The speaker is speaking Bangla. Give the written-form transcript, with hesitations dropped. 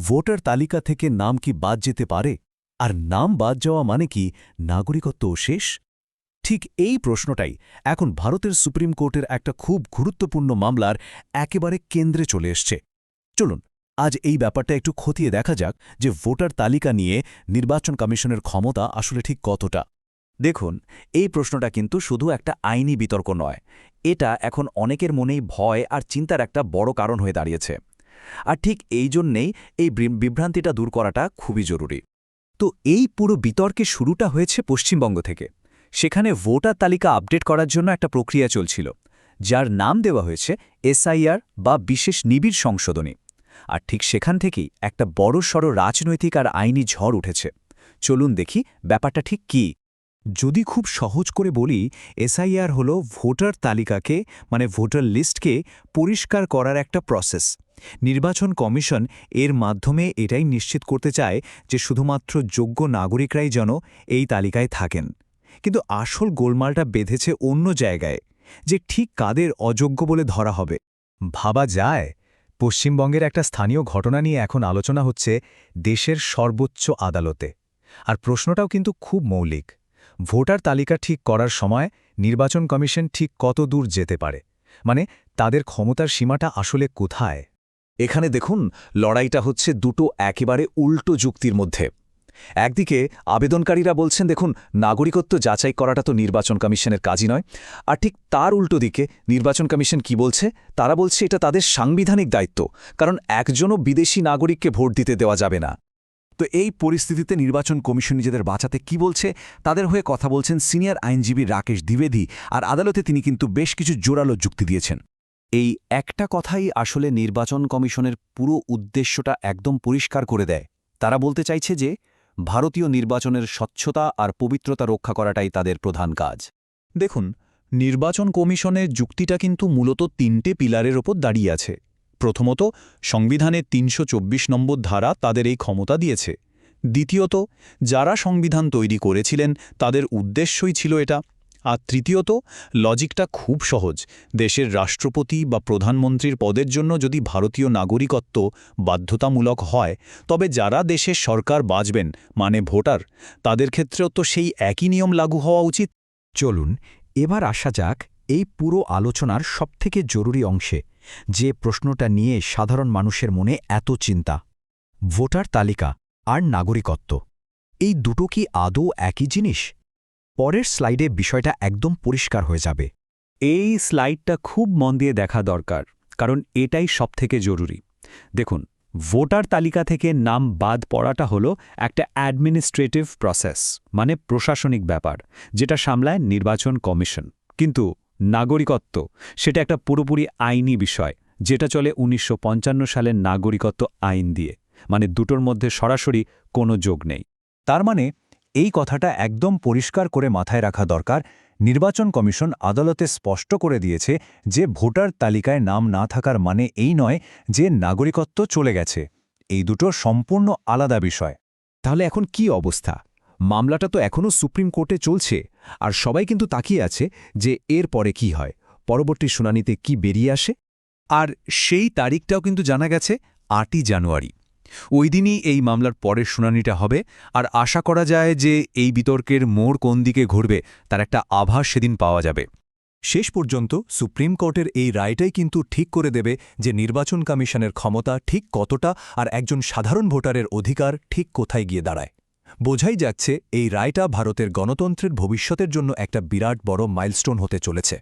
ভোটার তালিকা থেকে নাম কি বাদ যেতে পারে? আর নাম বাদ যাওয়া মানে কি নাগরিকত্বও শেষ? ঠিক এই প্রশ্নটাই এখন ভারতের সুপ্রিম কোর্টের একটা খুব গুরুত্বপূর্ণ মামলার একেবারে কেন্দ্রে চলে এসছে। চলুন আজ এই ব্যাপারটা একটু খতিয়ে দেখা যাক যে ভোটার তালিকা নিয়ে নির্বাচন কমিশনের ক্ষমতা আসলে ঠিক কতটা। দেখুন, এই প্রশ্নটা কিন্তু শুধু একটা আইনি বিতর্ক নয়, এটা এখন অনেকের মনেই ভয় আর চিন্তার একটা বড় কারণ হয়ে দাঁড়িয়েছে। আর ঠিক এই জন্যেই এই বিভ্রান্তিটা দূর করাটা খুবই জরুরি। তো এই পুরো বিতর্কের শুরুটা হয়েছে পশ্চিমবঙ্গ থেকে। সেখানে ভোটার তালিকা আপডেট করার জন্য একটা প্রক্রিয়া চলছিল, যার নাম দেওয়া হয়েছে এসআইআর বা বিশেষ নিবিড় সংশোধনী। আর ঠিক সেখান থেকেই একটা বড়সড় রাজনৈতিক আর আইনি ঝড় উঠেছে। চলুন দেখি ব্যাপারটা ঠিক কী। যদি খুব সহজ করে বলি, এসআইআর হলো ভোটার তালিকাকে মানে ভোটার লিস্টকে পরিষ্কার করার একটা প্রসেস। নির্বাচন কমিশন এর মাধ্যমে এটাই নিশ্চিত করতে চায় যে শুধুমাত্র যোগ্য নাগরিকরাই যেন এই তালিকায় থাকেন। কিন্তু আসল গোলমালটা বেঁধেছে অন্য জায়গায়, যে ঠিক কাদের অযোগ্য বলে ধরা হবে। ভাবা যায়, পশ্চিমবঙ্গের একটা স্থানীয় ঘটনা নিয়ে এখন আলোচনা হচ্ছে দেশের সর্বোচ্চ আদালতে। আর প্রশ্নটাও কিন্তু খুব মৌলিক। ভোটার তালিকা ঠিক করার সময় নির্বাচন কমিশন ঠিক কত দূর যেতে পারে, মানে তাদের ক্ষমতার সীমাটা আসলে কোথায়? এখানে দেখুন, লড়াইটা হচ্ছে দুটো একেবারে উল্টো যুক্তির মধ্যে। একদিকে আবেদনকারীরা বলছেন, দেখুন, নাগরিকত্ব যাচাই করাটা তো নির্বাচন কমিশনের কাজই নয়। আর ঠিক তার উল্টো দিকে নির্বাচন কমিশন কি বলছে? তারা বলছে এটা তাদের সাংবিধানিক দায়িত্ব, কারণ একজনও বিদেশি নাগরিককে ভোট দিতে দেওয়া যাবে না। তো এই পরিস্থিতিতে নির্বাচন কমিশন নিজেদের বাঁচাতে কি বলছে? তাদের হয়ে কথা বলছেন সিনিয়র আইনজীবী রাকেশ দ্বিবেদী, আর আদালতে তিনি কিন্তু বেশ কিছু জোরালো যুক্তি দিয়েছেন। এই একটা কথাই আসলে নির্বাচন কমিশনের পুরো উদ্দেশ্যটা একদম পরিষ্কার করে দেয়। তারা বলতে চাইছে যে ভারতীয় নির্বাচনের স্বচ্ছতা আর পবিত্রতা রক্ষা করাটাই তাদের প্রধান কাজ। দেখুন, নির্বাচন কমিশনের যুক্তিটা কিন্তু মূলত ৩টে পিলারের ওপর দাঁড়িয়ে আছে। প্রথমত, সংবিধানের ৩২৪ নম্বর ধারা তাদের এই ক্ষমতা দিয়েছে। দ্বিতীয়ত, যারা সংবিধান তৈরি করেছিলেন তাদের উদ্দেশ্যই ছিল এটা। আর তৃতীয়ত, লজিকটা খুব সহজ। দেশের রাষ্ট্রপতি বা প্রধানমন্ত্রীর পদের জন্য যদি ভারতীয় নাগরিকত্ব বাধ্যতামূলক হয়, তবে যারা দেশের সরকার বাঁচবেন মানে ভোটার, তাদের ক্ষেত্রেও তো সেই একই নিয়ম লাগু হওয়া উচিত। চলুন এবার আসা যাক এই পুরো আলোচনার সবথেকে জরুরি অংশে, যে প্রশ্নটা নিয়ে সাধারণ মানুষের মনে এত চিন্তা। ভোটার তালিকা আর নাগরিকত্ব, এই দুটো কি আদৌ একই জিনিস? পরের স্লাইডে বিষয়টা একদম পরিষ্কার হয়ে যাবে। এই স্লাইডটা খুব মন দিয়ে দেখা দরকার, কারণ এটাই সবথেকে জরুরি। দেখুন, ভোটার তালিকা থেকে নাম বাদ পড়াটা হলো একটা অ্যাডমিনিস্ট্রেটিভ প্রসেস, মানে প্রশাসনিক ব্যাপার, যেটা সামলায় নির্বাচন কমিশন। কিন্তু নাগরিকত্ব, সেটা একটা পুরোপুরি আইনি বিষয়, যেটা চলে ১৯৫৫ সালের নাগরিকত্ব আইন দিয়ে। মানে দুটোর মধ্যে সরাসরি কোনো যোগ নেই। তার মানে এই কথাটা একদম পরিষ্কার করে মাথায় রাখা দরকার। নির্বাচন কমিশন আদালতে স্পষ্ট করে দিয়েছে যে ভোটার তালিকায় নাম না থাকার মানে এই নয় যে নাগরিকত্ব চলে গেছে। এই দুটো সম্পূর্ণ আলাদা বিষয়। তাহলে এখন কি অবস্থা? মামলাটা তো এখনও সুপ্রিম কোর্টে চলছে, আর সবাই কিন্তু তাকিয়ে আছে যে এর পরে কি হয়, পরবর্তী শুনানিতে কি বেরিয়ে আসে। আর সেই তারিখটাও কিন্তু জানা গেছে ৮ই জানুয়ারি। ওই দিনই এই মামলার পরের শুনানিটা হবে। আর আশা করা যায় যে এই বিতর্কের মোড় কোন দিকে ঘুরবে তার একটা আভাস সেদিন পাওয়া যাবে। শেষ পর্যন্ত সুপ্রিম কোর্টের এই রায়টাই কিন্তু ঠিক করে দেবে যে নির্বাচন কমিশনের ক্ষমতা ঠিক কতটা, আর একজন সাধারণ ভোটারের অধিকার ঠিক কোথায় গিয়ে দাঁড়ায়। বোঝাই যাচ্ছে এই রায়টা ভারতের গণতন্ত্রের ভবিষ্যতের জন্য একটা বিরাট বড় মাইলস্টোন হতে চলেছে।